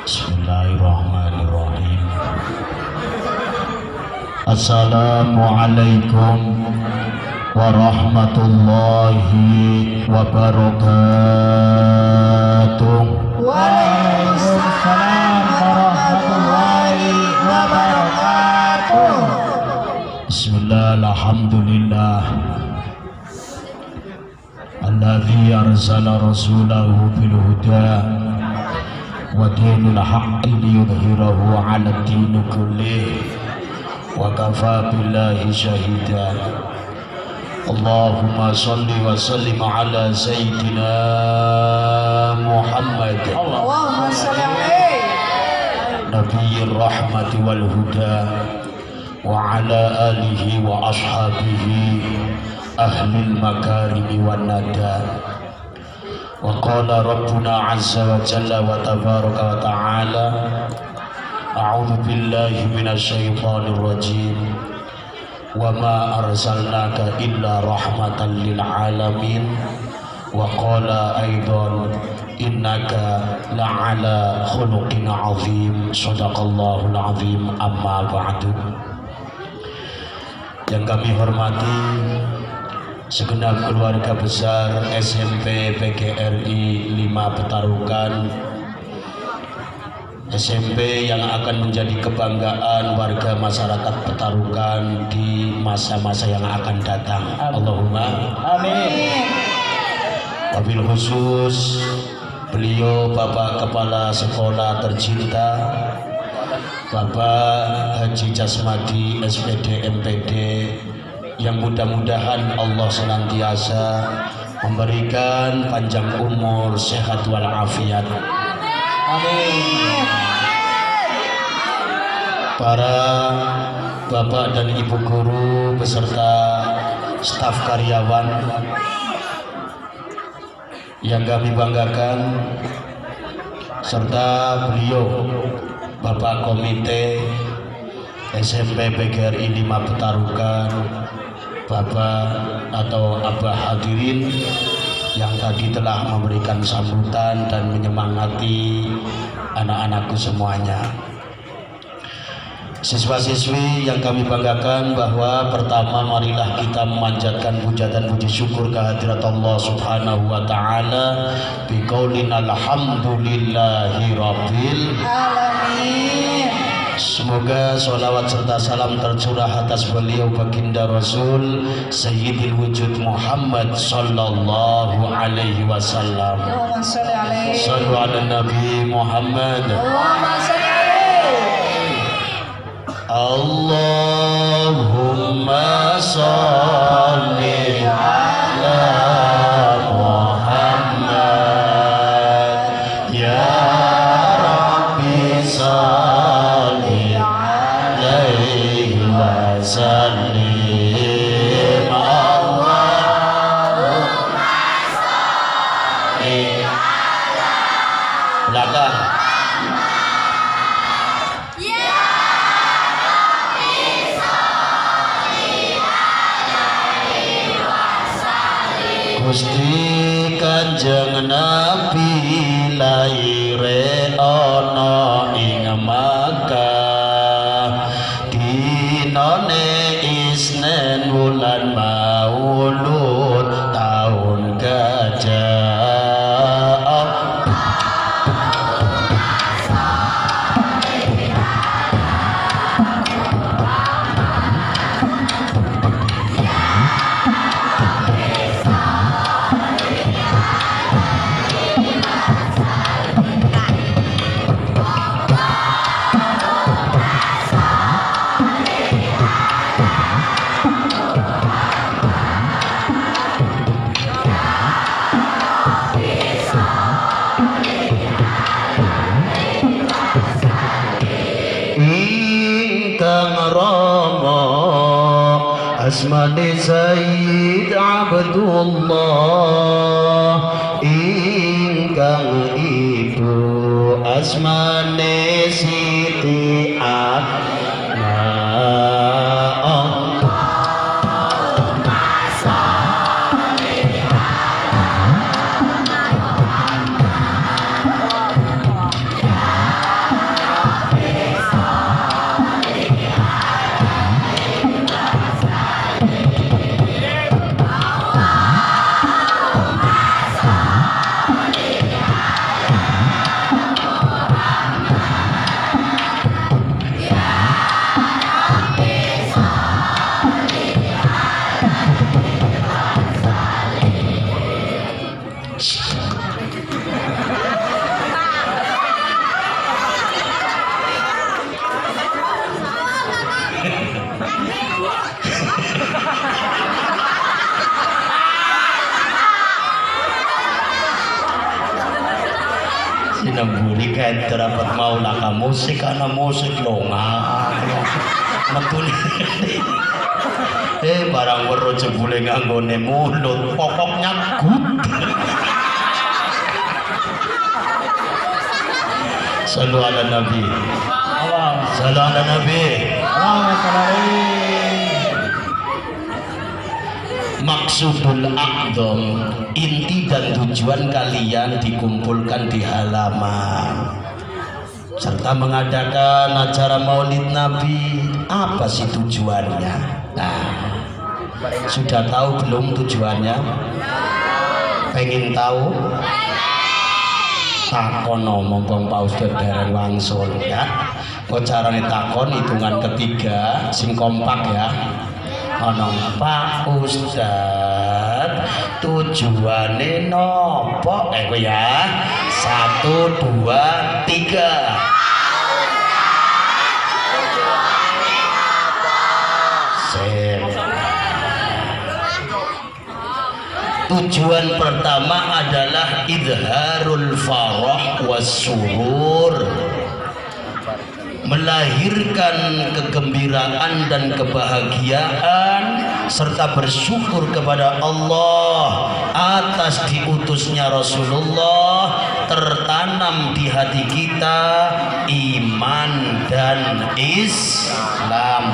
Bismillahirrahmanirrahim. Assalamualaikum warahmatullahi wabarakatuh. Waalaikumsalam warahmatullahi wabarakatuh. Bismillah, alhamdulillah alladzi arsala rasulahu bil huda wa dinil haqqi liyudhhirahu 'ala ad-din kullih wa kafa billahi shahida. Allahumma shalli wa sallim ala sayyidina Muhammad Allahumma shalli alaihi nabiyyir rahmati wal huda wa ala alihi wa ashabihi ahlil makarimi wan nada. Wa qala rabbuna azza wa jalla wa tabaraka wa ta'ala a'udzu billahi minasy syaithanir rajim wa ma arsalnaka illa rahmatan lil alamin. Wa qala aidan innaka la'ala khuluqin azim. Shadaqallahul azim. Amma ba'du. Yang kami hormati segenap keluarga besar SMP PGRI 5 Petarukan, SMP yang akan menjadi kebanggaan warga masyarakat Petarukan di masa-masa yang akan datang. Allahumma amin. wabil khusus beliau Bapak Kepala Sekolah tercinta Bapak Haji Jasmadi SPD MPD, yang mudah-mudahan Allah senantiasa memberikan panjang umur, sehat walafiat. Amin. Para bapak dan ibu guru beserta staf karyawan yang kami banggakan, serta beliau Bapak Komite SMP PGRI 5 Petarukan, Bapak atau Abah hadirin yang tadi telah memberikan sambutan dan menyemangati anak-anakku semuanya. Siswa-siswi yang kami banggakan, bahwa pertama marilah kita memanjatkan puja dan puji syukur kehadirat Allah Subhanahu wa taala biqaulin alhamdulillahi rabbil Alamin. Semoga sholawat serta salam tercurah atas beliau baginda Rasul Sayyidil Wujud Muhammad sallallahu alaihi wasallam. Allahumma shalli alaihi. Sallu ala Nabi Muhammad. Allahumma shalli alaihi. Allahumma sholli ala Muhammad ya Rabbi sholli alaihi wa sallim. Allahumma sholli belakang. Gusti Kanjeng Nabi laire ana ing Makkah dinane Isnin bulan Maulud tahun gajah. Asmane Sayyid Abdullah ingkang ibu asmane Siti sinambuli kayak terdapat mau laka musik karena musik longa metuni barang weru jebule nganggone mulut pokoknya gut. Sallu ala Nabi. Sallu ala Nabi. Maksudul a'dham, inti dan tujuan kalian dikumpulkan di halaman serta mengadakan acara maulid Nabi. Apa sih tujuannya? Nah, sudah tahu belum tujuannya? Pengen tahu? Takon ngomong Pak Ustadz dereng wangsul ya. Kok carane takon hitungan ketiga sing kompak ya. Ono Pak Ustadz tujuane nopo ya 1 2 3 Tujuan pertama adalah idharul farah was surur, melahirkan kegembiraan dan kebahagiaan serta bersyukur kepada Allah atas diutusnya Rasulullah, tertanam di hati kita iman dan Islam.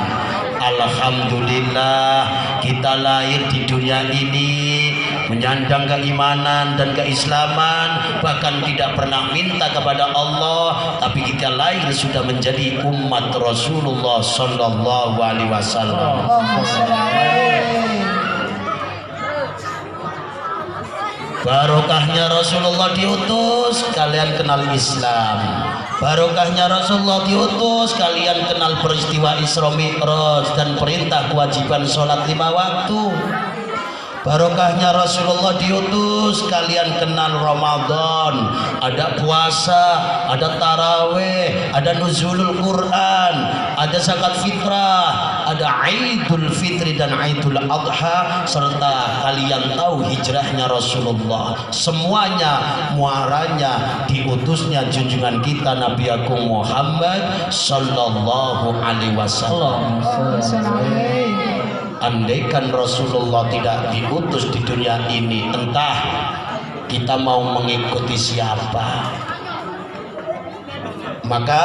Alhamdulillah kita lahir di dunia ini menyandang keimanan dan keislaman, bahkan tidak pernah minta kepada Allah, tapi kita lahir sudah menjadi umat Rasulullah sallallahu alaihi wasallam. Barokahnya Rasulullah diutus, kalian kenal Islam. Barokahnya Rasulullah diutus, kalian kenal peristiwa Isra Mi'raj dan perintah kewajiban sholat 5 waktu. Barokahnya Rasulullah diutus, kalian kenal Ramadan, ada puasa, ada taraweh, ada nuzulul Quran, ada zakat fitrah, ada Idul Fitri dan Idul Adha, serta kalian tahu hijrahnya Rasulullah. Semuanya muaranya diutusnya junjungan kita Nabi Agung Muhammad sallallahu alaihi wasallam. Andaikan Rasulullah tidak diutus di dunia ini, entah kita mau mengikuti siapa. Maka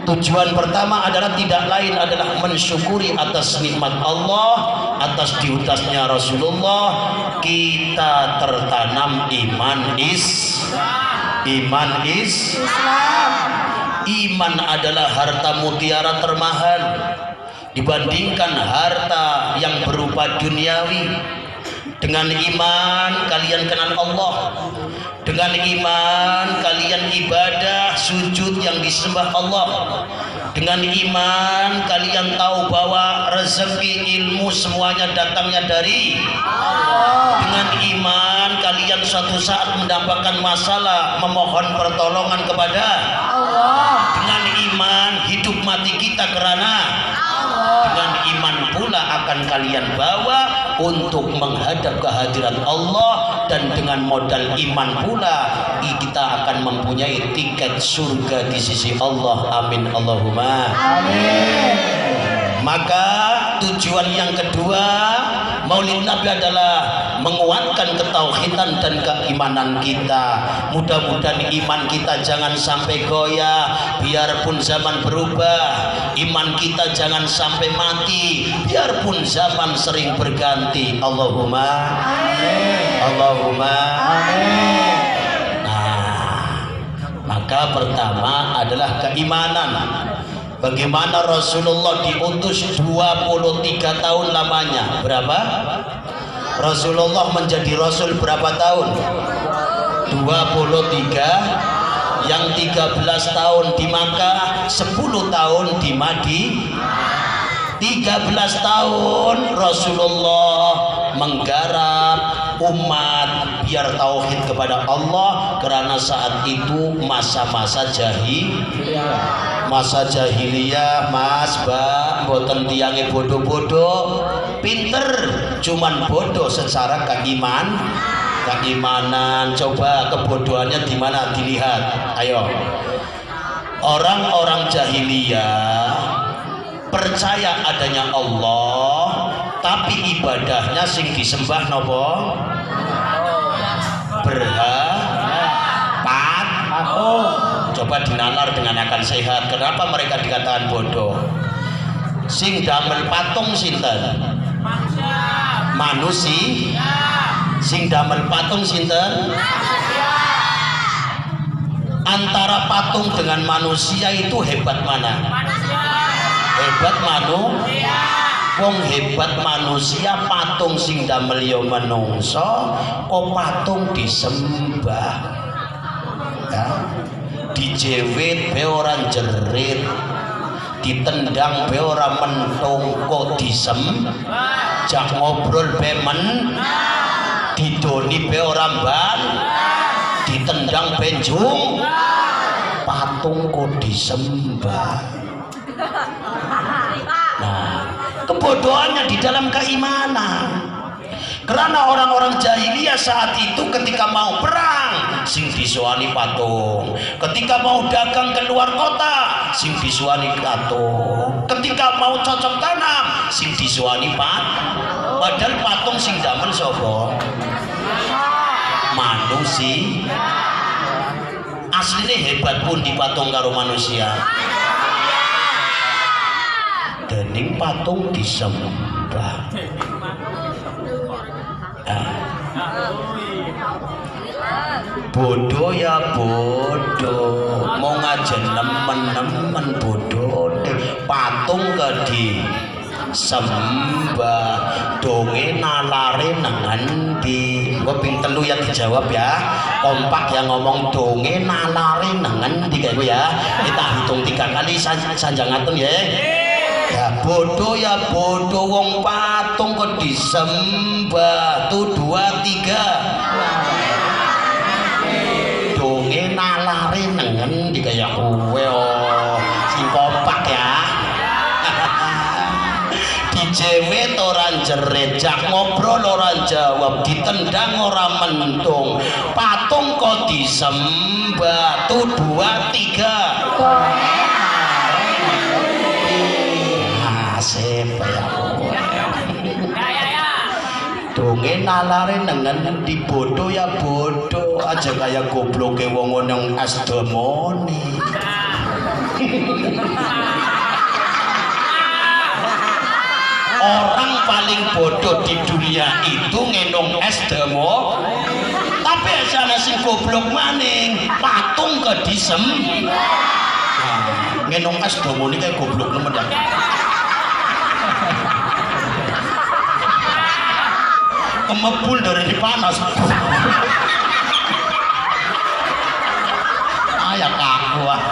tujuan pertama adalah tidak lain adalah mensyukuri atas nikmat Allah, atas diutusnya Rasulullah. Kita tertanam iman Islam. Iman adalah harta mutiara termahal. dibandingkan harta yang berupa duniawi. Dengan iman kalian kenal Allah, dengan iman kalian ibadah sujud yang disembah Allah, dengan iman kalian tahu bahwa rezeki ilmu semuanya datangnya dari Allah. Dengan iman kalian suatu saat mendapatkan masalah memohon pertolongan kepada Allah. Dengan iman hidup mati kita karena Allah. Dengan iman pula akan kalian bawa untuk menghadap kehadiran Allah, dan dengan modal iman pula kita akan mempunyai tiket surga di sisi Allah. Amin Allahumma amin. Maka tujuan yang kedua Maulid Nabi adalah menguatkan ketauhidan dan keimanan kita. Mudah-mudahan iman kita jangan sampai goyah, biarpun zaman berubah. Iman kita jangan sampai mati, biarpun zaman sering berganti. Allahumma amin. Allahumma amin. Nah, maka pertama adalah keimanan. Bagaimana Rasulullah diutus 23 tahun lamanya? Berapa? Rasulullah menjadi Rasul berapa tahun? 23. Yang 13 tahun di Makkah, 10 tahun di Madinah. 13 tahun Rasulullah menggarap umat biar tauhid kepada Allah, karena saat itu masa-masa jahiliyah. Mas, Mbak, mboten tiange bodoh-bodoh, pinter, cuman bodoh secara keimanan. Coba kebodohannya di mana dilihat? Ayo. Orang-orang jahiliyah percaya adanya Allah, tapi ibadahnya sing disembah nopo? Patung. Coba dinalar dengan akal sehat. Kenapa mereka dikatakan bodoh? Sing damel patung sinten? Manusia. Sing damel patung sinten? Antara patung dengan manusia itu hebat mana? Hebat manusia. Wong hebat manusia, patung sing damel ya manungsa, kok patung disembah. Ya. Dijewit be ora jerit, ditendang be ora mentung, kok jak ngobrol be men, didoni be ora ban, ditendang benjung, patung kok disembah. Nah, kebodohannya di dalam keimanan. Karena orang-orang jahiliyah saat itu ketika mau perang sing disuani patung, ketika mau dagang keluar kota sing disuani patung, ketika mau cocok tanam sing disuani patung. Padahal patung sing damel sapa? Manusia. Aslinya hebat pun di patung karo manusia. Dening patung disembah. Bodoh ya bodoh, mau ngajen nemen-nemen bodoh deh. Patung ke disembah, donge nalare nengen di. Gua ping telu ya dijawab ya, kompak yang ngomong donge nalare nengen di kayak ya. Kita hitung 3 kali sanjangaken ya. Ya bodoh ya bodoh, wong patung kok disembah. Tuh 2, 3. Donge nalare nengen di kayak kowe sing kompak ya. Dijewet ora jerit, jak ngobrol ora jawab, ditendang ora mentung, patung kok disembah. Tuh 2, 3. Nasib ya donge nalare nengen di bodoh ya bodoh aja kayak gobloke wong nang asdomone. Orang paling bodoh di dunia itu ngenong es demo, tapi asana sing goblok maning patung ke disem. Ngenong es demo ini kayak goblok nemen ya. ngemebul dari panas. Ayah kaku ah.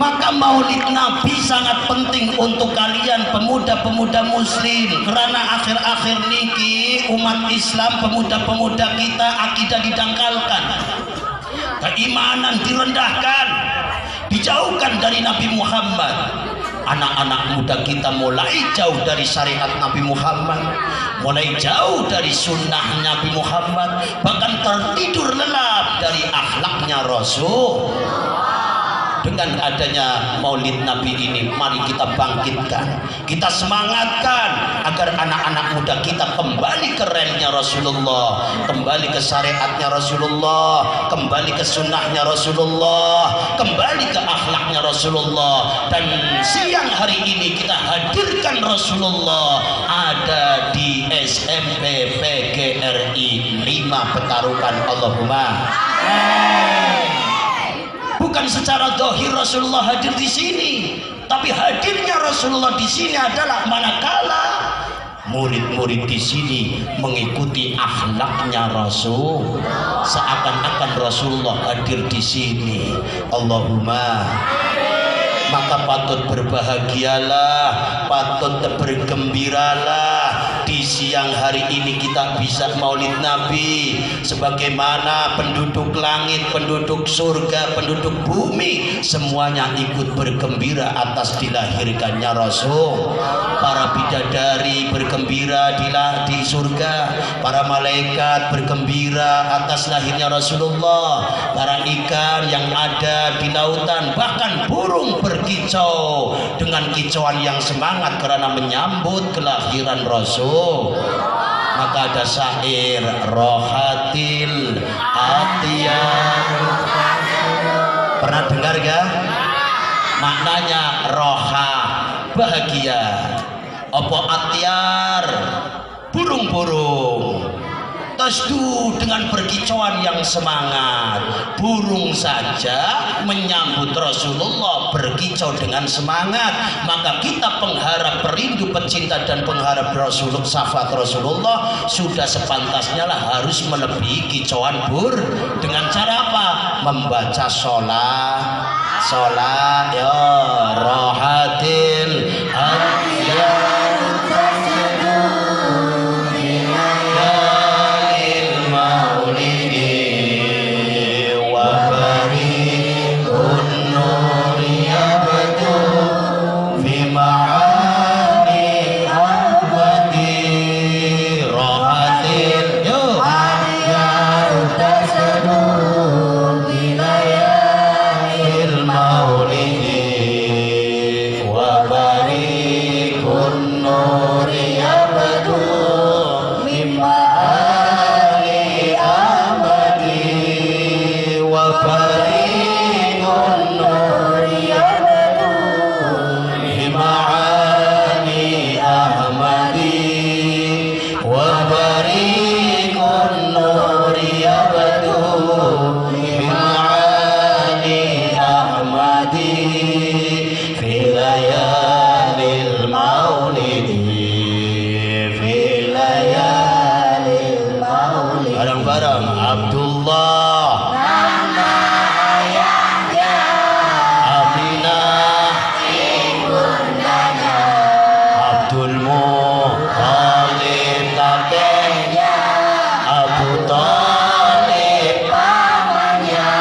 Maka maulid Nabi sangat penting untuk kalian pemuda-pemuda muslim, karena akhir-akhir niki umat Islam, pemuda-pemuda kita akidah didangkalkan, keimanan direndahkan, dijauhkan dari Nabi Muhammad. Anak-anak muda kita mulai jauh dari syariat Nabi Muhammad, mulai jauh dari sunnah Nabi Muhammad, bahkan tertidur lelap dari akhlaknya Rasul. Dengan adanya maulid Nabi ini, mari kita bangkitkan, kita semangatkan agar anak-anak muda kita kembali ke relnya Rasulullah, kembali ke syariatnya Rasulullah, kembali ke sunnahnya Rasulullah, kembali ke akhlaknya Rasulullah. Dan siang hari ini kita hadirkan Rasulullah ada di SMP PGRI 5 Petarukan. Allahumma bukan secara zahir Rasulullah hadir di sini, tapi hadirnya Rasulullah di sini adalah manakala murid-murid di sini mengikuti akhlaknya Rasul, seakan-akan Rasulullah hadir di sini. Allahumma, maka patut berbahagialah, patut bergembiralah di siang hari ini kita bisa maulid Nabi, sebagaimana penduduk langit, penduduk surga, penduduk bumi semuanya ikut bergembira atas dilahirkannya Rasul. Para bidadari bergembira di surga, para malaikat bergembira atas lahirnya Rasulullah, para ikan yang ada di lautan, bahkan burung berkicau dengan kicauan yang semangat karena menyambut kelahiran Rasul. Maka ada syair rohatil atiyar, pernah dengar gak? Maknanya roha bahagia, apa atyar burung-burung, tasdu dengan berkicauan yang semangat. Burung saja menyambut Rasulullah berkicau dengan semangat, maka kita pengharap, perindu, pecinta dan pengharap Rasulullah, syafaat Rasulullah, sudah sepantasnya lah harus melebihi kicauan dengan cara apa? Membaca sholat ya rohatil atyar bareng-bareng Abdullah Aminah Abdul Muthalib kakeknya, Abu Thalib pamannya,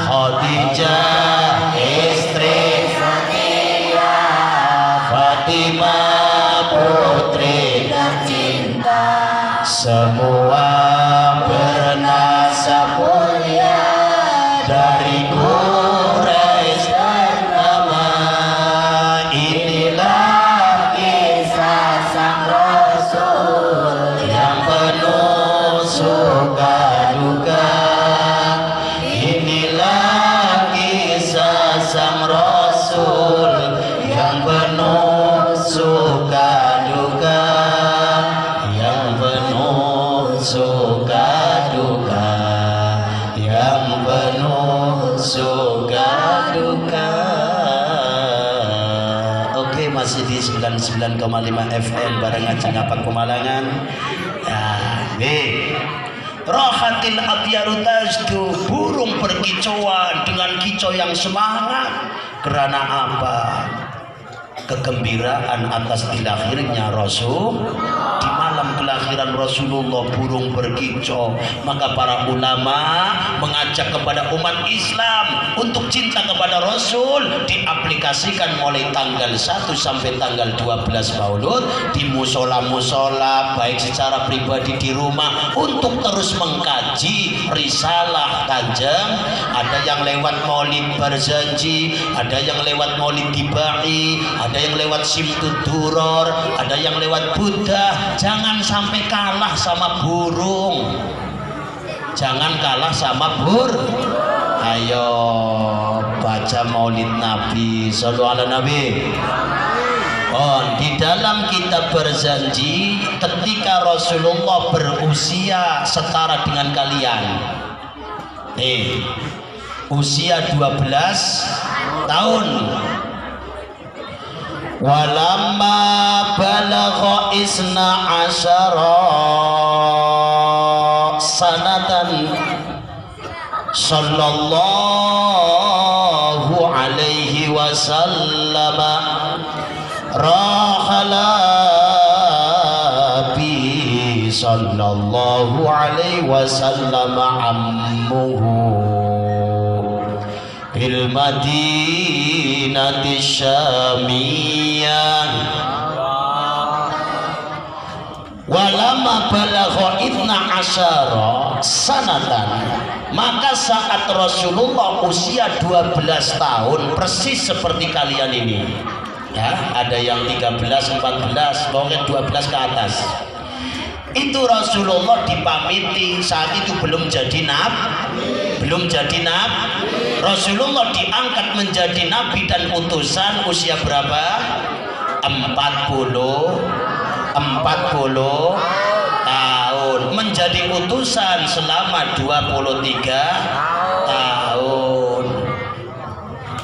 Khadijah istri setia, Fatimah putri tercinta, semua bernasab mulia dari Quraisy ternama. Inilah kisah sang Rasul yang penuh suka duka. Inilah kisah sang Rasul yang penuh suka duka, yang penuh suka duka, yang penuh suka duka. masih di 99,5 FM bareng Ngaji Ngapak Pemalangan. Ya, nih. Rohatil atyaru tajdu, burung berkicauan dengan kicau yang semangat. Karena apa? Kegembiraan atas dilahirnya Rasul. Di malam kelahiran Rasulullah burung berkicau. Maka para ulama mengajak kepada umat Islam untuk cinta kepada Rasul, diaplikasikan mulai tanggal 1 sampai tanggal 12 Maulud di musola-musola, baik secara pribadi di rumah, untuk terus mengkaji risalah Kanjeng. Ada yang lewat maulid berjanji, ada yang lewat maulid tibai, ada yang lewat simtud duror, ada yang lewat Buddha. Jangan sampai kalah sama burung. Jangan kalah sama Ayo baca maulid Nabi, shallu ala Nabi. Oh, di dalam kitab berjanji ketika Rasulullah berusia setara dengan kalian. Usia 12 tahun. Walamma balagha isna asyara sanatan sallallahu alaihi wasallam rahala bi sallallahu alaihi wasallam ammuhu bil madinati syamiyah. Walama balagha ibna asyara sanatan, maka saat Rasulullah usia 12 tahun, persis seperti kalian ini ya, ada yang 13, 14, pokoknya 12 ke atas. Itu Rasulullah dipamiti, saat itu belum jadi nabi. Rasulullah diangkat menjadi nabi dan utusan usia berapa? 40 tahun. Menjadi utusan selama 23 tahun.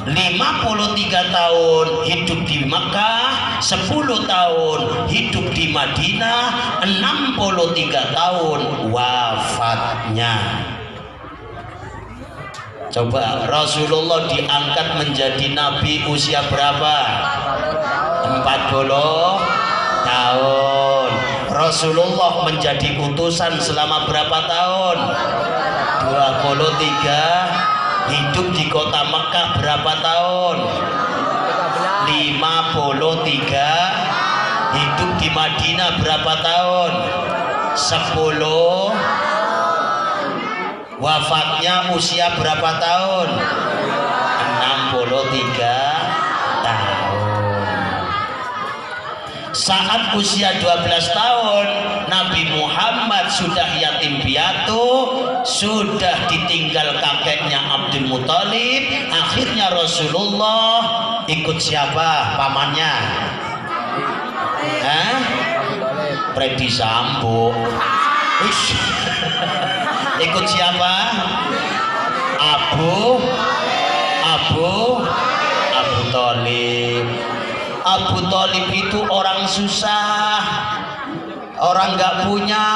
53 tahun hidup di Mekah, 10 tahun hidup di Madinah, 63 tahun wafatnya. Coba Rasulullah diangkat menjadi nabi usia berapa? 40 tahun. Rasulullah menjadi utusan selama berapa tahun? 23. Hidup di kota Mekah berapa tahun? 53. Hidup di Madinah berapa tahun? 10. Wafatnya usia berapa tahun? 63 tahun. Saat usia 12 tahun Nabi Muhammad sudah yatim piatu, sudah ditinggal kakeknya Abdul Muthalib. Akhirnya Rasulullah ikut siapa pamannya? Freddy Sambo. Ikut siapa? Abu Thalib. Abu Thalib itu orang susah, orang nggak punya.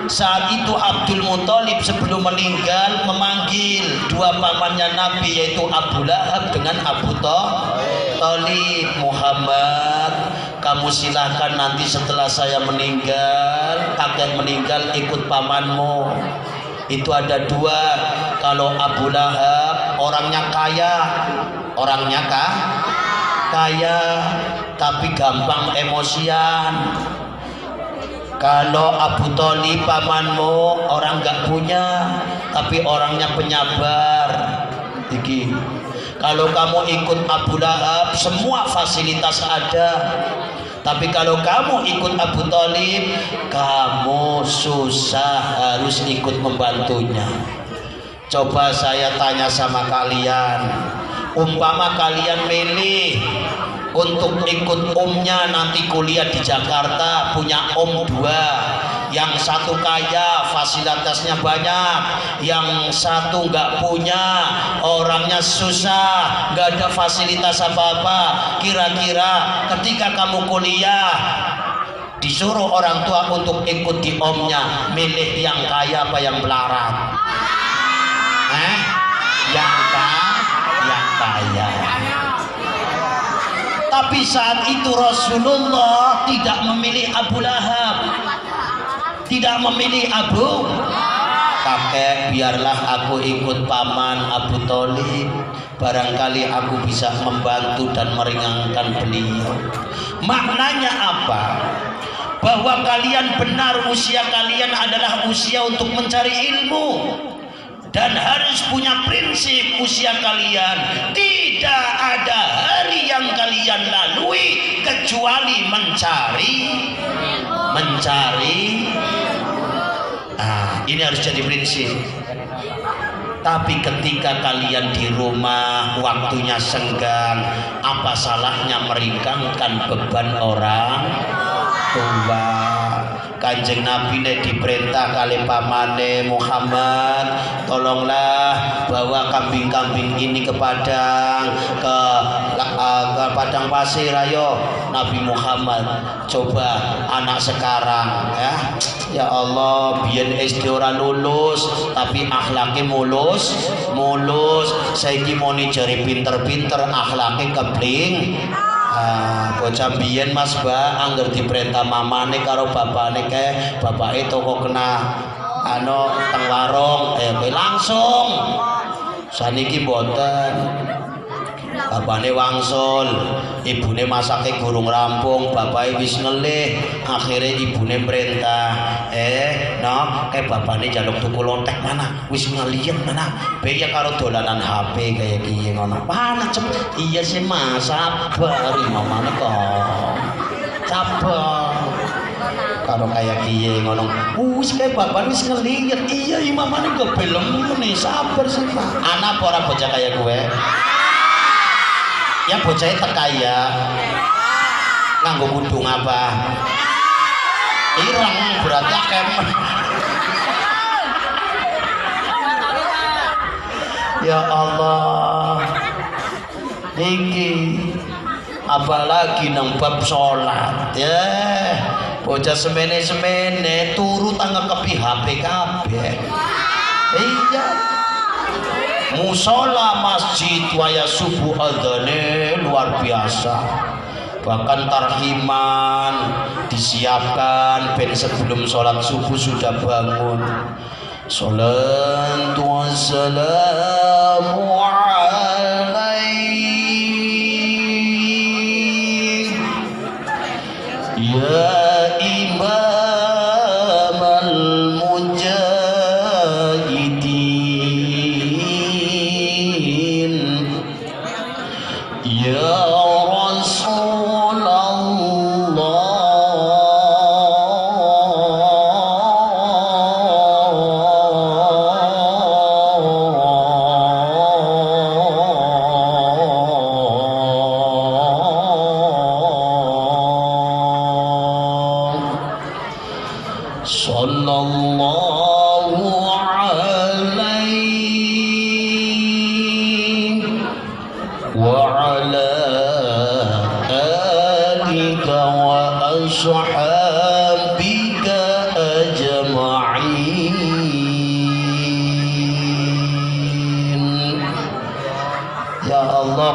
Saat itu Abdul Muthalib sebelum meninggal memanggil dua pamannya Nabi, yaitu Abu Lahab dengan Abu Thalib. Muhammad, kamu silakan nanti setelah saya meninggal, kakek meninggal, ikut pamanmu. Itu ada dua. Kalau Abu Lahab orangnya kaya, kaya tapi gampang emosian. Kalau Abu Thalib pamanmu orang nggak punya tapi orangnya penyabar. Iki. Kalau kamu ikut Abu Lahab semua fasilitas ada, tapi kalau kamu ikut Abu Thalib kamu susah, harus ikut membantunya. Coba saya tanya sama kalian, umpama kalian milih untuk ikut omnya nanti kuliah di Jakarta, punya om 2, yang satu kaya, fasilitasnya banyak, yang satu nggak punya, orangnya susah, nggak ada fasilitas apa-apa. Kira-kira ketika kamu kuliah disuruh orang tua untuk ikut di omnya, milih yang kaya apa yang melarat? Yang kaya. Tapi saat itu Rasulullah tidak memilih Abu Lahab, tidak memilih Abu. Kakek, biarlah aku ikut paman Abu Thalib, barangkali aku bisa membantu dan meringankan beliau. Maknanya apa? Bahwa kalian benar, usia kalian adalah usia untuk mencari ilmu, dan harus punya prinsip usia kalian. Tidak ada hari yang kalian lalui kecuali mencari. Ini harus jadi prinsip. Tapi ketika kalian di rumah waktunya senggang, apa salahnya meringankan beban orang tua? Kanjeng Nabi ne diperintah kali pamane Muhammad, tolonglah bawa kambing-kambing ini ke padang, ke padang pasir. Ayo Nabi Muhammad, coba anak sekarang ya Allah, biyen SD ora lulus tapi akhlaknya mulus. Saiki moni jari pinter-pinter, akhlaknya kebling. Bocah biyen Mas Ba angger diperintah mamane karo bapane bapake toko kena teng warung langsung. Saniki mboten. Bapane wangsul, ibune masake gurung rampung, bapake wis ngelih, akhirnya ibune perintah, bapane njaluk tuku lontek mana, wis ngeliyen mana, beya karo dolanan HP kayak gini ngono. Mana cepet, iya sih Mas, sabar, mamane kok, sabar. Karo kayak gini ngono, wis kayak bapane wis ngeliyen, iya mamane kok belum nih, sabar sih Pak. Anak ora bocah kayak gue. Ya bocahnya tekaya nganggo kudung apa ireng berarti kemen. Ya Allah, iki apalagi nang bab sholat bocah semene turu tanggepi HP kabeh. Iya, musola masjid waya subuh adzane luar biasa, bahkan tarhiman disiapkan ben sebelum sholat subuh sudah bangun. Sholatu wassalamu alaik ya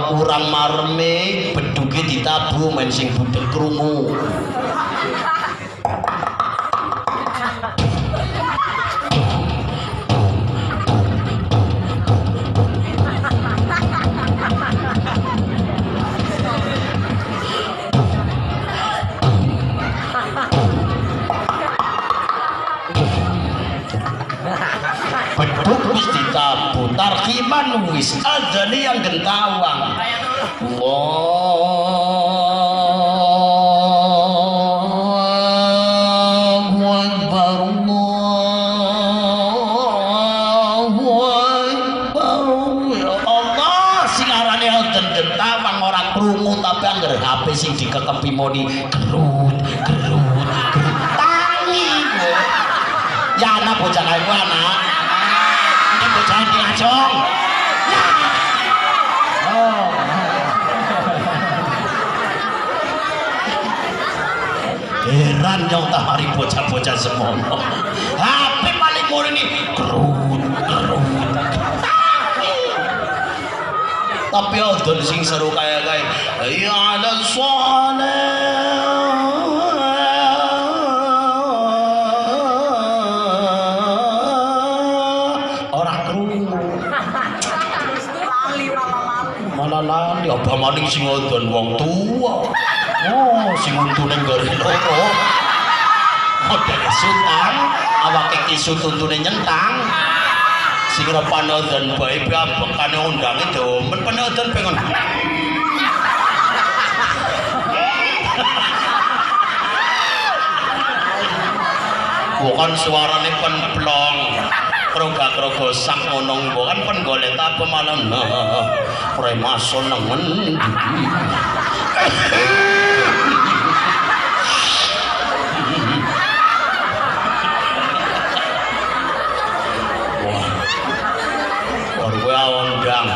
kurang marme beduke ditabuh men sing budek krungu. Beduk wis ditabuh, tarhiman wis adzane yang gentawang. Allahu Akbar, Allahu Akbar. Ya Allah, sing arane adzan gentawang ora krungu tapi angger HP sing dikekepi moni gerut tangi. bocah kaya ku anak. Ini bocah yang diajong. Oh. Heran yang tak hari bocah-bocah semono. HP paling murni ini kerut. Tapi odol sing seru kayak ya ala sholat orang kerungu malah lali apa maning sing odol wong tua. Oh sing untune gari loro modele sutang awake kisu tuntune nyentang sing panodon bae bekane undange demen panodon pengen bukan suarane penplong kroga-kroga sak ngono bukan pen golek apa malam premason nang ngendi ondang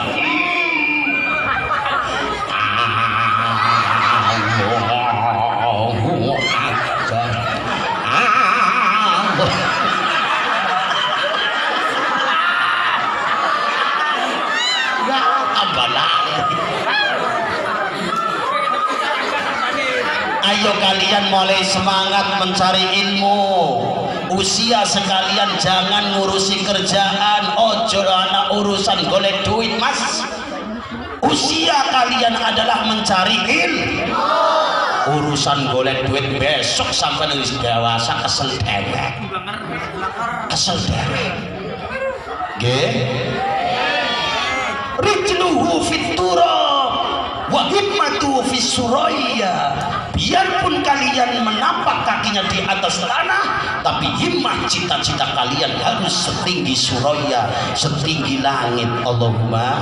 ayo kalian mulai semangat mencari ilmu. Usia sekalian jangan ngurusi kerjaan, ojo anak urusan golek duit mas. Usia kalian adalah mencari ilmu. Urusan golek duit besok sampai wis dewasa kesel dewek. Kesel dewek. Nggih. Rijluhu fit turab wa himmatu fis suraya. Biarpun kalian menapak kakinya di atas tanah, tapi himmah cita-cita kalian harus setinggi suraya, setinggi langit. Allahumma.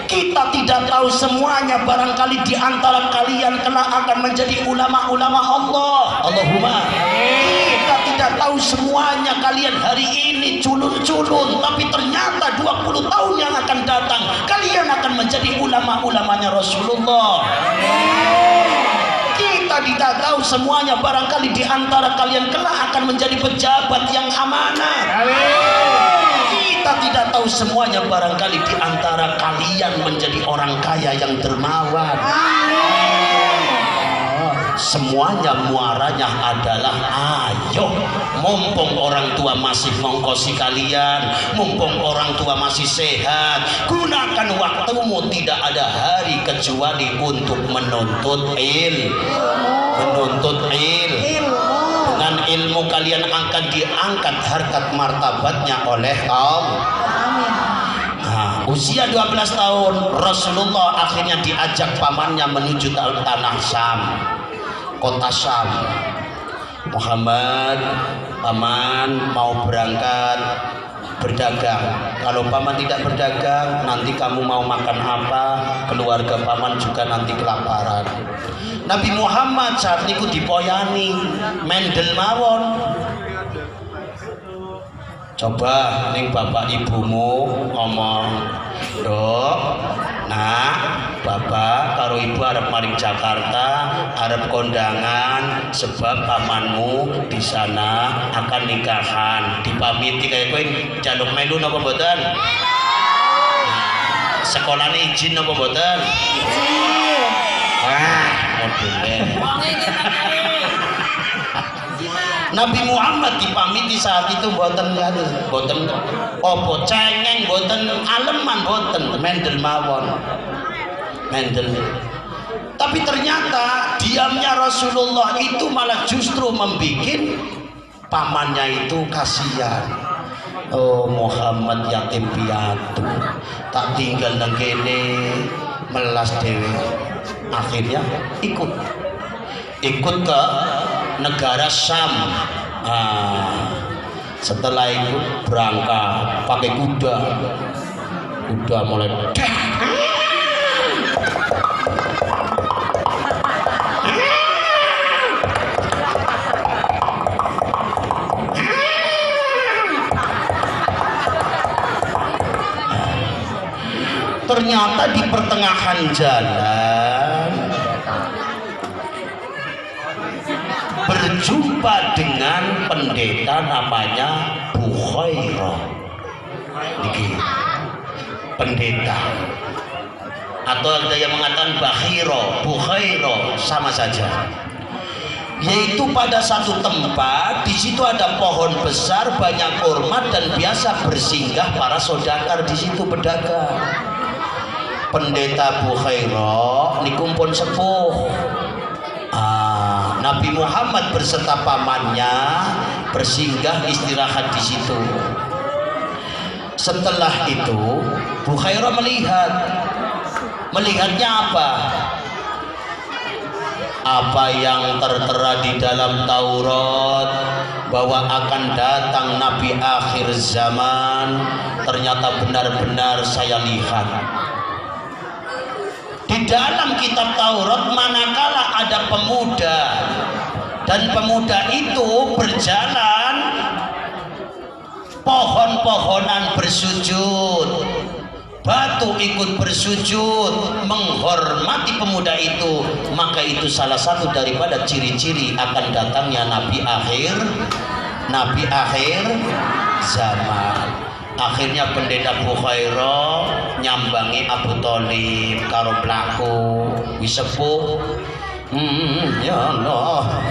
Kita tidak tahu semuanya, barangkali di antara kalian kelak akan menjadi ulama-ulama Allah. Allahumma. Kita tidak tahu semuanya, kalian hari ini culun-culun, tapi ternyata 20 tahun yang akan datang kalian akan menjadi ulama-ulamanya Rasulullah. Kita tidak tahu semuanya, barangkali di antara kalian kelak akan menjadi pejabat yang amanah. Kita tidak tahu semuanya, barangkali di antara kalian menjadi orang kaya yang dermawan. Semuanya muaranya adalah ayo, mumpung orang tua masih mengkosi kalian, mumpung orang tua masih sehat, gunakan waktumu, tidak ada hari kecuali untuk menuntut ilmu. Dengan ilmu kalian akan diangkat harkat martabatnya oleh Allah. Nah, usia 12 tahun Rasulullah akhirnya diajak pamannya menuju tanah Syam, kota Syam. Muhammad, paman mau berangkat berdagang. Kalau paman tidak berdagang, nanti kamu mau makan apa? Keluarga paman juga nanti kelaparan. Nabi Muhammad saat itu dipoyani mendel mawon. Coba ning bapak ibumu ngomong, "Dok, nak, bapak karo ibu arep maring Jakarta, arep kondangan sebab pamanmu di sana akan nikahan." Dipamiti kayak kowe jaluk melu napa mboten? Sekolahane izin napa mboten? Izin. Wah, modele. Nabi Muhammad dipamiti saat itu boten apa cengeng, boten aleman, boten mendel mawon, mendel. Tapi ternyata diamnya Rasulullah itu malah justru membuat pamannya itu kasihan. Oh Muhammad yatim piatu, tak tinggal nang kene melas dewe. Akhirnya ikut ke negara Syam. Setelah itu berangkat pakai kuda mulai Ternyata di pertengahan jalan berjumpa dengan pendeta namanya Bukhairah. Niki pendeta, atau ada yang mengatakan Bakhiro, Bukhairah, sama saja. Yaitu pada satu tempat, di situ ada pohon besar, banyak kurma, dan biasa bersinggah para saudagar di situ pedagang. Pendeta Bukhairah niku pun sepuh. Nabi Muhammad berserta pamannya bersinggah istirahat di situ. Setelah itu Bukhairah melihatnya apa yang tertera di dalam Taurat bahwa akan datang Nabi akhir zaman, ternyata benar-benar saya lihat di dalam kitab Taurat. Manakala ada pemuda dan pemuda itu berjalan, pohon-pohonan bersujud, batu ikut bersujud menghormati pemuda itu, maka itu salah satu daripada ciri-ciri akan datangnya Nabi akhir zaman. Akhirnya pendeta Bukhairah nyambangi Abu Thalib karo pelaku wis sepuh. Ya Allah.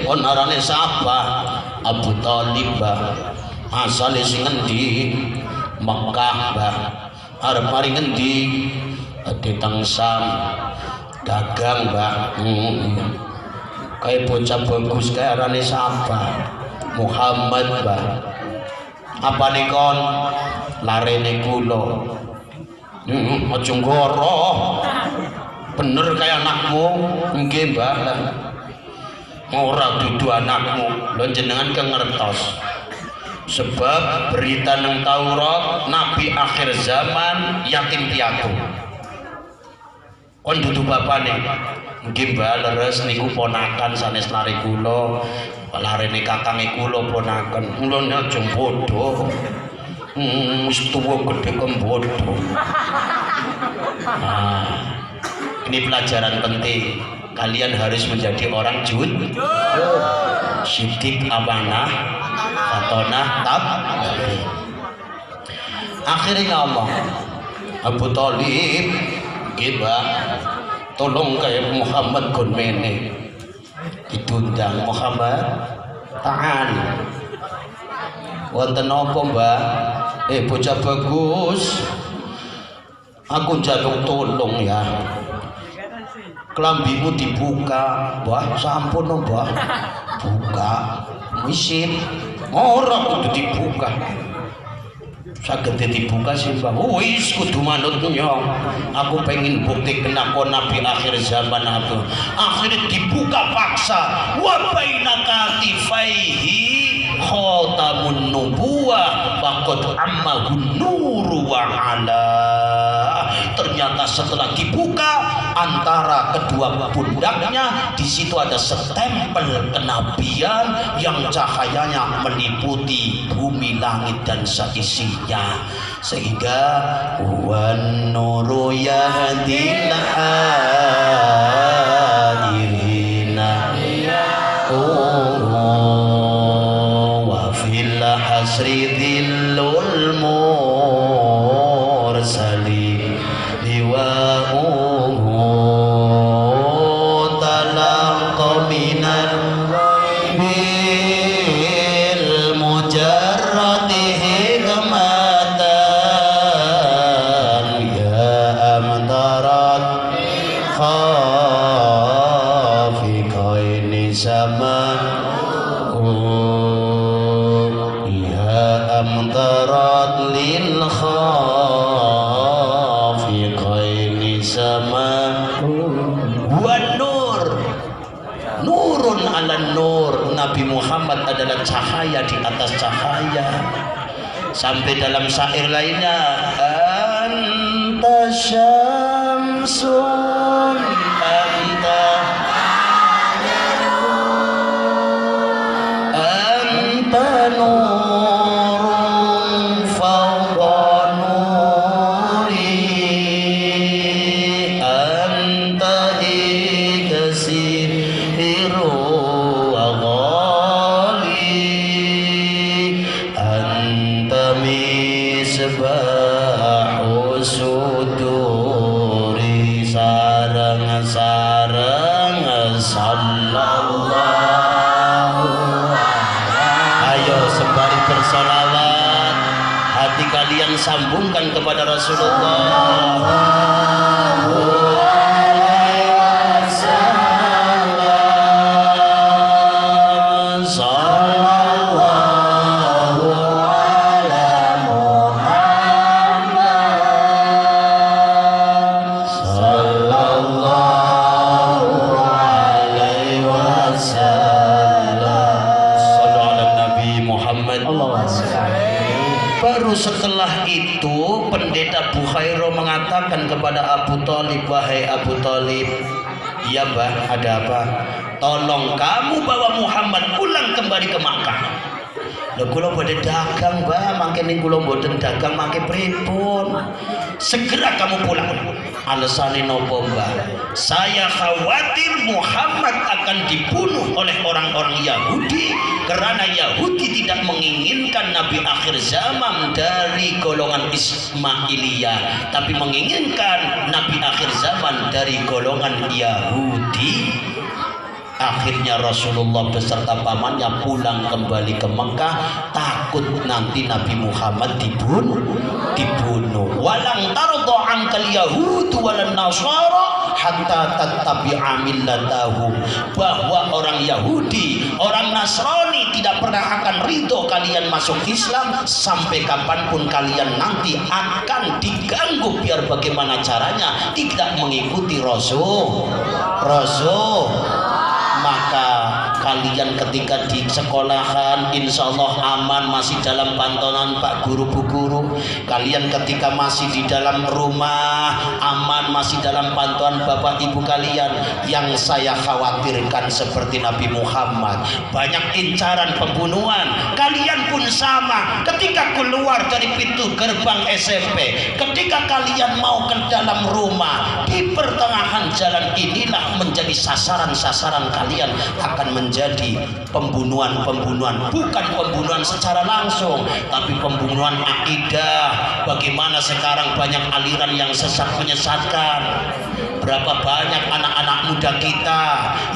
Onarane sapa? Abu Thalib, Mbah. Asale sing ngendi? Mekah, Mbah. Arep mari ngendi? Datang Sam. Dagang, Mbah. Kayak bocah bagus kayak arane sapa? Muhammad, Mbah. Apa nih kon? Larene kula. Aja ngoro. Bener kayak anakmu. Nggih, Mbah. Ora dudu anakmu, lho jenengan kengertos. Sebab berita nang Taurat Nabi akhir zaman yatim piatu. Kon dudu bapane. Nggih, Mbah, leres niku ponakan sanes lare kula. Larene kakange kula ponakan. Mula aja bodho. Wis tuwa gedhe kembodo. Ini pelajaran penting. Kalian harus menjadi orang sidik, amanah, fatonah, tabligh. Akhirnya Allah Abu Thalib Mbah, tolong kayak Muhammad kon mene ditundang. Muhammad tahan wonten napa, Mbah? Bocah bagus, aku njaluk tolong ya. Kelambimu dibuka, Mbah. Sampun, Mbah. Buka, wisin. Ora kudu dibuka. Saged dibuka sih, Mbah. Wis kudu manut nyong. Aku pengen bukti kenapa Nabi akhir zaman aku. Akhirnya dibuka paksa. Wa baina katifaihi khatamun nubuwah faqad ammahu nuru wa ala. Ternyata setelah dibuka antara kedua pundaknya di situ ada stempel kenabian yang cahayanya meliputi bumi, langit dan seisinya, sehingga wan nuru yahdil hadirina wa fil hasri dhillul mursalin Nabi Muhammad adalah cahaya di atas cahaya. Sampai dalam syair lainnya, anta syamsun anta nurun misbahu suduri sareng-sareng sallallahu. Ayo sembari bersolawat, hati kalian sambungkan kepada Rasulullah. Baru setelah itu pendeta Bukhairo mengatakan kepada Abu Thalib, wahai Abu Thalib, iya Mbah, ada apa? Tolong kamu bawa Muhammad pulang kembali ke Makkah. Lho kula badhe dagang, Mbah, mangke ning kula mboten dagang mangke pripun? Segera kamu pulang. Alasane napa, Mbah? Saya khawatir Muhammad akan dibunuh oleh orang-orang Yahudi karena Yahudi tidak menginginkan Nabi akhir zaman dari golongan Ismailiyah, tapi menginginkan Nabi akhir zaman dari golongan Yahudi. Akhirnya Rasulullah beserta pamannya pulang kembali ke Mekah, takut nanti Nabi Muhammad dibunuh. Walang tarda ankal yahudu walan nasara hatta tattabi'a millatahum, bahwa orang Yahudi, orang Nasrani tidak pernah akan ridho kalian masuk Islam sampai kapanpun kalian nanti akan diganggu biar bagaimana caranya tidak mengikuti Rasul. Maka kalian ketika di sekolahan insya Allah aman, masih dalam pantauan Pak Guru Bu Guru. Kalian ketika masih di dalam rumah aman, masih dalam pantauan Bapak Ibu kalian. Yang saya khawatirkan seperti Nabi Muhammad, banyak incaran pembunuhan. Kalian pun sama, ketika keluar dari pintu gerbang SMP, ketika kalian mau ke dalam rumah, di pertengahan jalan inilah menjadi sasaran-sasaran kalian akan menjadi pembunuhan, bukan pembunuhan secara langsung, tapi pembunuhan akidah. Bagaimana sekarang banyak aliran yang sesat menyesatkan. Berapa banyak anak-anak muda kita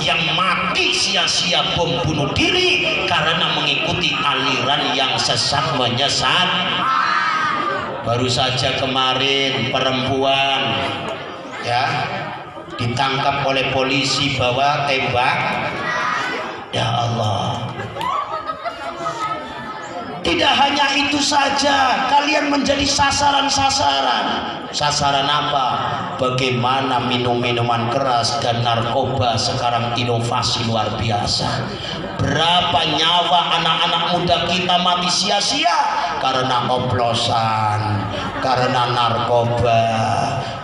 yang mati sia-sia bom bunuh diri karena mengikuti aliran yang sesat menyesat. Baru saja kemarin perempuan ya ditangkap oleh polisi bawa tembak. Ya Allah, tidak hanya itu saja, kalian menjadi sasaran-sasaran. Sasaran apa? Bagaimana minum-minuman keras dan narkoba sekarang inovasi luar biasa. Berapa nyawa anak-anak muda kita mati sia-sia karena oplosan, karena narkoba,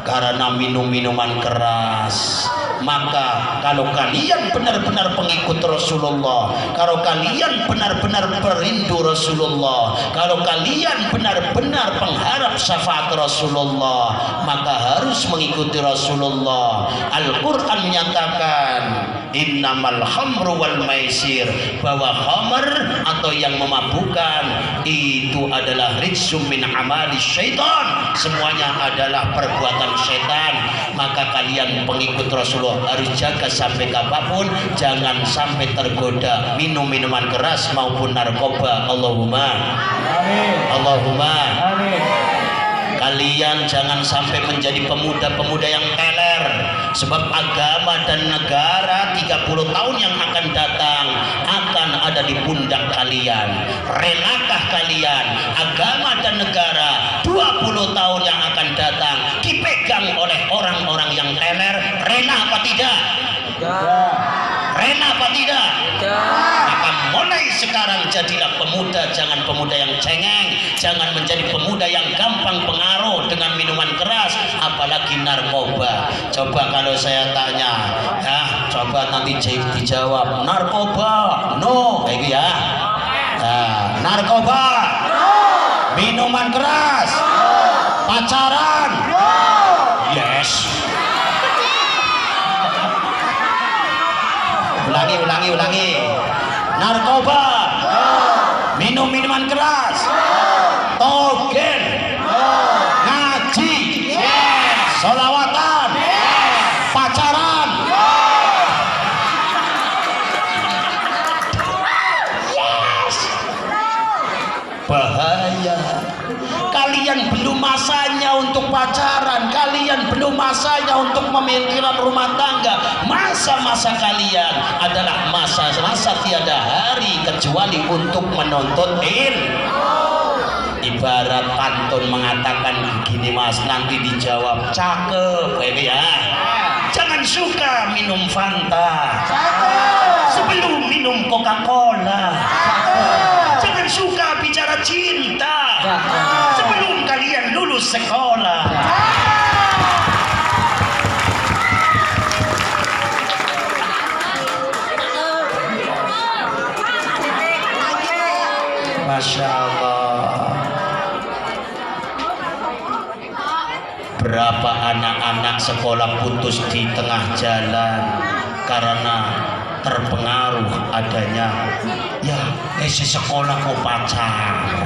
karena minum-minuman keras. Maka kalau kalian benar-benar pengikut Rasulullah, kalau kalian benar-benar perindu Rasulullah, kalau kalian benar-benar pengharap syafaat Rasulullah, maka harus mengikuti Rasulullah. Al-Quran menyatakan innamal khamru wal maisir, bahwa khamr atau yang memabukkan itu adalah rijsum min amali syaitan, semuanya adalah perbuatan setan. Maka kalian pengikut Rasulullah harus jaga sampai kapanpun jangan sampai tergoda minum minuman keras maupun narkoba. Allahumma amin. Allahumma amin. Kalian jangan sampai menjadi pemuda-pemuda yang teler, sebab agama dan negara 30 tahun yang akan datang akan ada di pundak kalian. Relakah kalian agama dan negara 20 tahun yang akan datang dipegang oleh orang-orang yang teler? Rela apa tidak? Rela apa tidak? Maka mulai sekarang jadilah pemuda, jangan pemuda yang cengeng, jangan menjadi pemuda yang gampang pengaruh dengan minuman keras, apalagi narkoba. Coba kalau saya tanya, ya coba nanti dijawab, narkoba no, kayak gitu ya. Nah, narkoba, minuman keras, pacaran, yes. Ulangi. Narkoba, minum minuman keras, togen, bahaya. Kalian belum masanya untuk pacaran, kalian belum masanya untuk memikirkan rumah tangga. Masa-masa kalian adalah masa-masa tiada hari kecuali untuk menuntut ibarat pantun mengatakan begini mas, nanti dijawab cakep ya. Jangan suka minum Fanta sebelum minum Coca-Cola. Jangan suka bicara cinta sebelum kalian lulus sekolah. Masya Allah. Berapa anak-anak sekolah putus di tengah jalan karena terpengaruh adanya isi sekolah kok pacaran.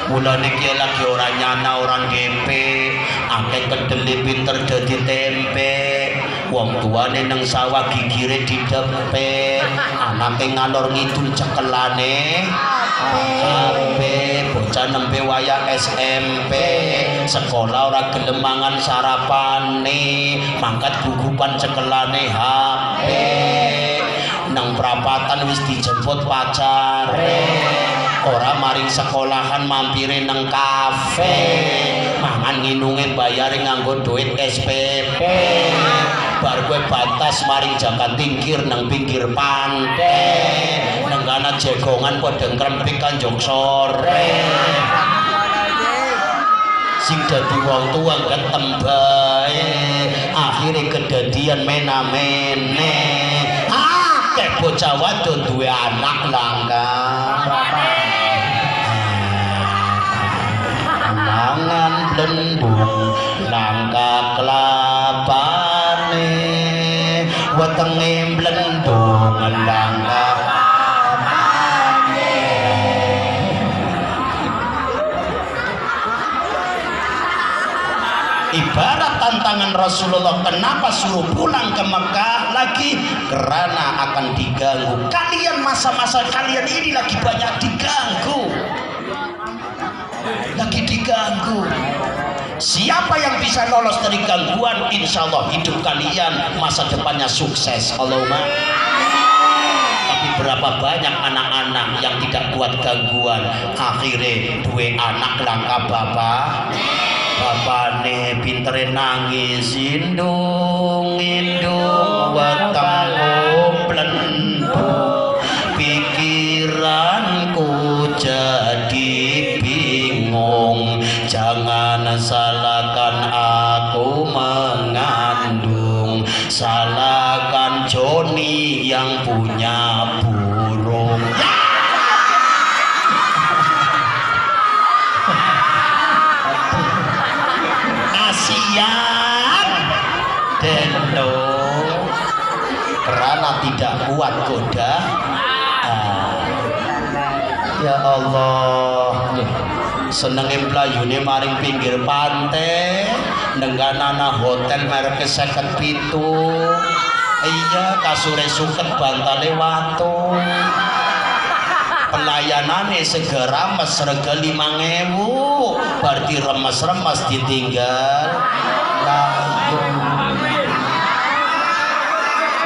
Mulane ki lagi orang nyana orang gepe, akeh kedeli pinter dadi tempe. Wong tuane nang sawah gigire didepe, anake ngalor ngidul cekelane. Bocah nembe wayah SMP, sekolah ora gelem mangan sarapane, mangkat gugupan cekelane HP. Nang perapatan wis dijemput pacare, ora maring sekolahan mampire nang kafe, mangan nginunge bayare nganggo duit SPP. Bar kowe batas maring Jakarta Tingkir nang pinggir pantai, nang kana jegongan padha krempik kanjong sore. Sing dadi wong tua getem bae, akhire kedadian mena-mene. Akeh bocah wadon duwe anak langka. Mangan blendung langka kelapane, wetenge blendung langka. Ibarat tantangan Rasulullah, kenapa suruh pulang ke Mekah lagi? Karena akan diganggu. Kalian masa-masa kalian ini lagi banyak diganggu. Lagi diganggu. Siapa yang bisa lolos dari gangguan, insya Allah hidup kalian masa depannya sukses. Allahumma. Tapi berapa banyak anak-anak yang tidak kuat gangguan, akhirnya dua anak langka bapak. Bapane pintere nangis indung watang blendung, pikiranku jadi bingung. Jangan salahkan aku mengandung, salahkan Joni yang punya burung. Kasihan Dendo karena tidak kuat goda. Ya Allah, senenge mlayune maring pinggir pantai, nengganana hotel merek 57. Iya, kasure suket bantale watu. Pelayanannya segera mas rega 5.000, berarti remes-remes ditinggal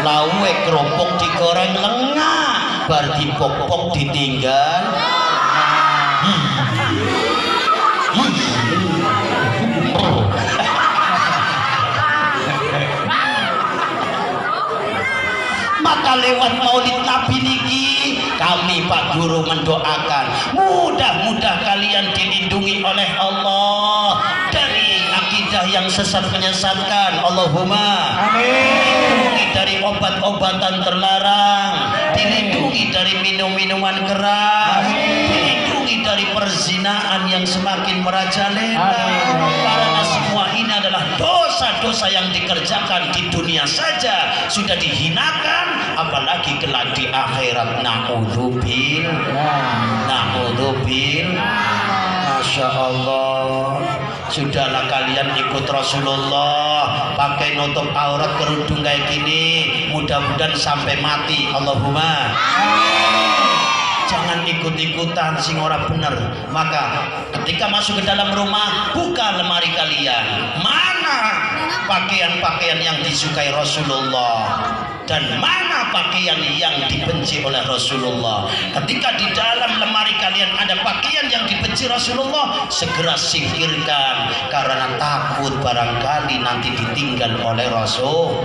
lawe kerupuk digoreng lengah, berarti pok-pok ditinggal. Maka lewat maulid Nabi niki kami Pak Guru mendoakan mudah-mudah kalian dilindungi oleh Allah dari akidah yang sesat menyesatkan. Allahumma amin. Dilindungi dari obat-obatan terlarang, dilindungi dari minum-minuman keras, dilindungi dari perzinaan yang semakin merajalela. Karena semua ini adalah dosa-dosa yang dikerjakan di dunia saja sudah dihinakan, apalagi kelak di akhirat. Na'udzubil. Masya Allah. Sudahlah kalian ikut Rasulullah, pakai nutup aurat kerudung kayak gini, mudah-mudahan sampai mati. Allahumma. jangan ikut-ikutan sing ora bener. Maka ketika masuk ke dalam rumah, buka lemari kalian, mana pakaian-pakaian yang disukai Rasulullah dan mana pakaian yang dibenci oleh Rasulullah. Ketika di dalam lemari kalian ada pakaian yang dibenci Rasulullah, segera singkirkan, karena takut barangkali nanti ditinggal oleh Rasul.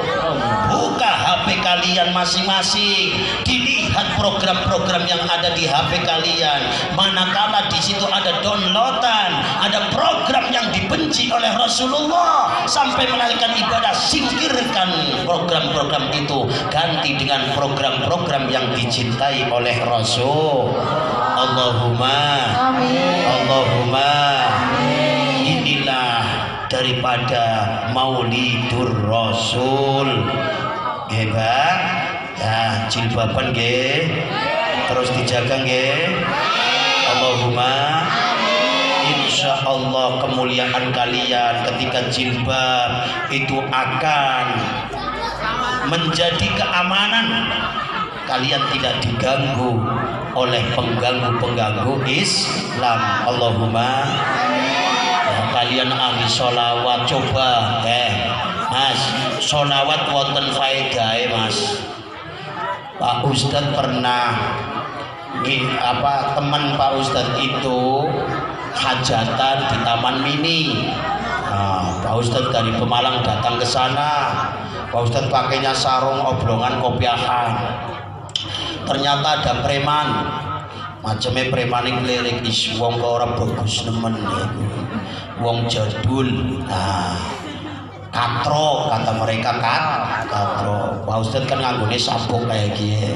Buka HP kalian masing-masing, dilihat program-program yang ada di HP kalian. Manakala di situ ada downloadan, ada program yang dibenci oleh Rasulullah sampai menalihkan ibadah, singkirkan program-program itu, ganti dengan program-program yang dicintai oleh Rasul. Allahumma Amin. Allahumma amin. Inilah daripada Maulidur Rasul. Hebat ya, jilbaban nggih terus dijaga nggih. Allahumma insya Allah kemuliaan kalian ketika jilbab itu akan menjadi keamanan. Kalian tidak diganggu oleh pengganggu-pengganggu Islam. Allahumma ya, kalian ahli sholawat coba Mas, sholawat wonten faedahe Mas. Pak Ustadz pernah teman Pak Ustadz itu hajatan di Taman Mini. Nah, Pak Ustadz dari Pemalang datang ke sana. Pak Ustadz pakainya sarung oblongan kopiahan. Ternyata ada preman. Macamnya preman yang lirik is wong ora bagus nemen ya. Wong jadul. Nah, katro kata mereka katro. Pak Ustadz kan nganggone sabuk kayak gini.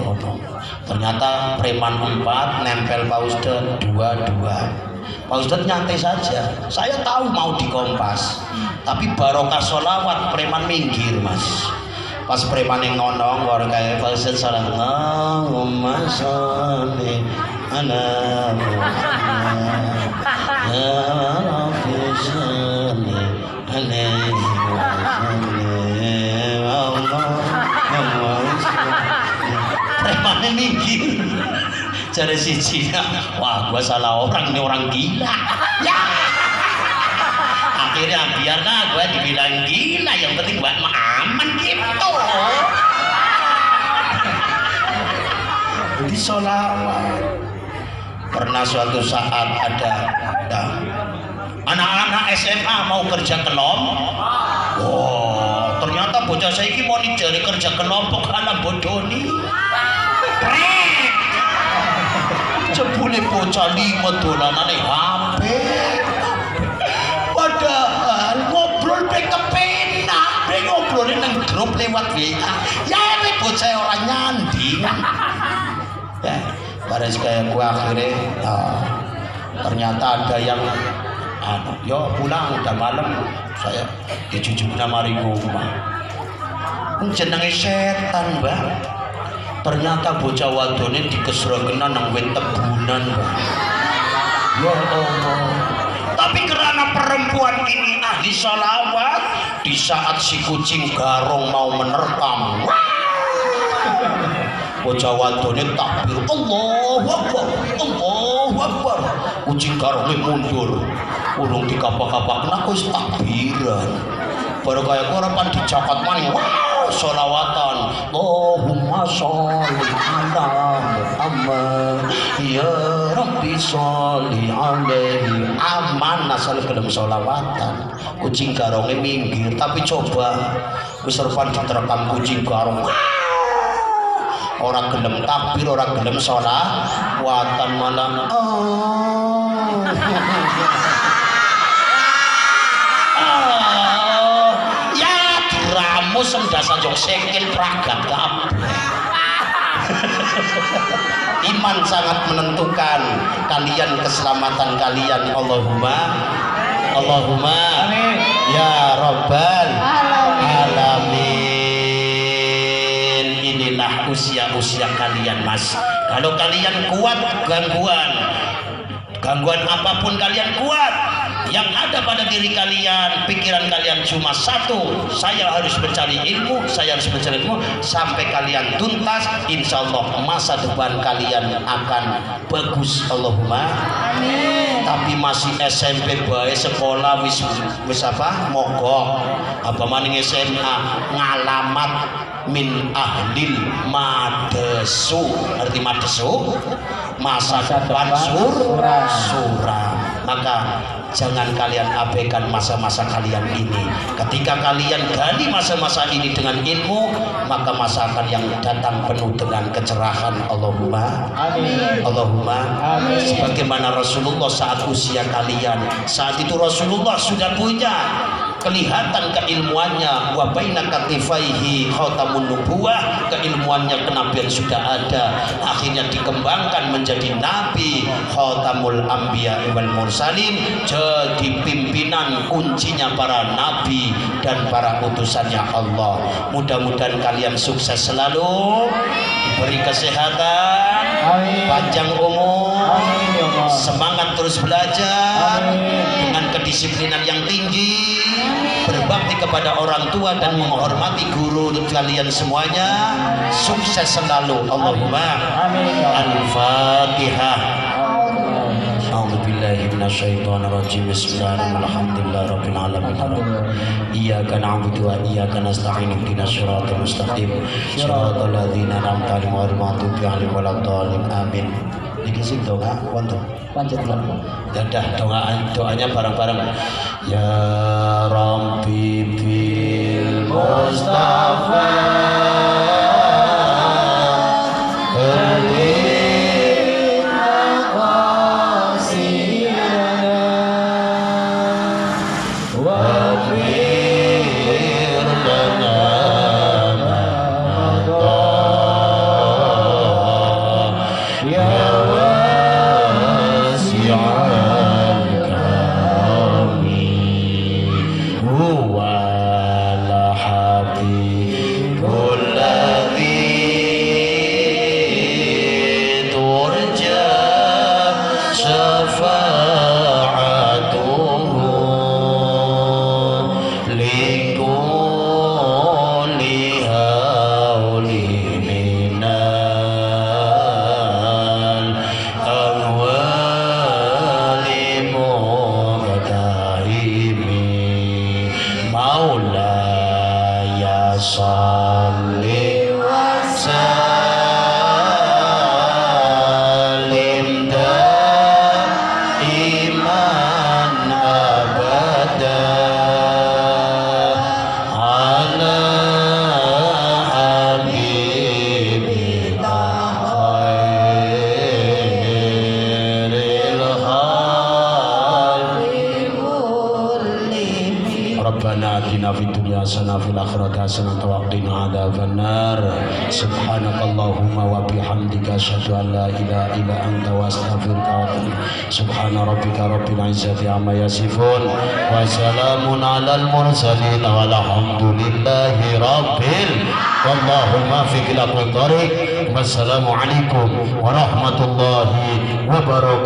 Ternyata preman 4 nempel Pak Ustadz 2. Pak Ustadz nyantai saja. Saya tahu mau di Kompas, tapi barokah sholawat preman minggir Mas. Pas preman yang ngonong orang kayak Pak Ustadz salah Allahumma sholli ala Muhammad ya Rabbi sholli alaihi wasallam. Preman minggir. Jadi siji, wah gua salah orang, ini orang gila ya. Akhirnya biarlah gua dibilang gila, yang penting buat aman gitu. Jadi sholawat. Pernah suatu saat ada anak-anak SMA mau kerja kelompok. Wow, ternyata bocah saiki mau dijari kerja kelompok ala bodoni. Jebule bocah 5 dolanane HP. Padahal ngobrol pe kepenak, ngobrolin nang grup lewat WA. Ya ini bocah ora nyanding. Ya, baris kayak gua akhirnya ternyata ada yang yo pulang udah malam, saya dijujuknya mari rumah. Jenenge setan, Mbak. Ternyata bocah wadone dikesrogenan nang wit tebunan, Mbak. Ya Allah. Tapi karena perempuan ini ahli sholawat, di saat si kucing garong mau menerkam, bocah wadone takbir Allahu Akbar, Allahu Akbar. Kucing garongnya mundur, urung dikapak-kapak nak wis takbiran. Baru kayak orang dicakot maning, wow, sholawatan Allahumma sholli ala Muhammad ya Rabbi sholli alaihi. Aman asal gelem sholawatan. Kucing garongnya minggir. Tapi coba wis repan diterekam kucing garong, orang gelem takbir, orang gelem sholawatan malah musem dasar jong sekil pragat kabeh. Iman sangat menentukan kalian, keselamatan kalian. Allahumma amin ya rabbal alamin. Inilah usia-usia kalian Mas. Kalau kalian kuat gangguan apapun kalian kuat, yang ada pada diri kalian, pikiran kalian cuma satu, saya harus mencari ilmu, saya harus mencari ilmu sampai kalian tuntas, insya Allah masa depan kalian akan bagus. Allahumma Amin. tapi masih SMP bae sekolah wis apa mogok apa maning SMA ngalamat min ahlil madesu, arti madesu masa depan suram. Maka jangan kalian abaikan masa-masa kalian ini. Ketika kalian gali masa-masa ini dengan ilmu, maka masa akan yang datang penuh dengan kecerahan. Allahumma Amin. Allahumma Amin. sebagaimana Rasulullah saat usia kalian, saat itu Rasulullah sudah punya kelihatan keilmuannya, wa baina katifaihi khatamun nubuwah, keilmuannya kenabian sudah ada, akhirnya dikembangkan menjadi nabi khatamul anbiya wal mursalin, jadi pimpinan kuncinya para nabi dan para utusannya Allah. Mudah-mudahan kalian sukses selalu, diberi kesehatan, Amin. panjang umur, Amin ya Allah. semangat terus belajar Amin. dengan kedisiplinan yang tinggi, berbakti kepada orang tua dan menghormati guru kalian semuanya. Sukses selalu. Allahumma Amin ya Allah. Al-Fatihah. A'udzubillahi minasyaitonirrajim. Bismillahirrahmanirrahim. Alhamdulillahirabbil alamin. Iyyaka na'budu wa iyyaka nasta'in. Ihdinas siratal mustaqim. Shiratal ladzina an'amta 'alaihim ghairil maghdubi 'alaihim waladdallin. Amin. Iki sing doa wonten. Panjatkan. Dadah doanya bareng-bareng. Ya Rabbi bil Mustafa hasanah fil akhirati hasanah wa qina adzabannar. Subhanakallahumma wa bihamdika asyhadu an la ilaha illa anta wa astaghfiruka wa atubu ilaik. Subhana rabbika rabbil izzati amma yasifun wa salamun alal mursalin walhamdulillahi rabbil wallahu muwaffiq ila aqwamit thoriq. Wassalamu alaikum warahmatullahi wabarakatuh.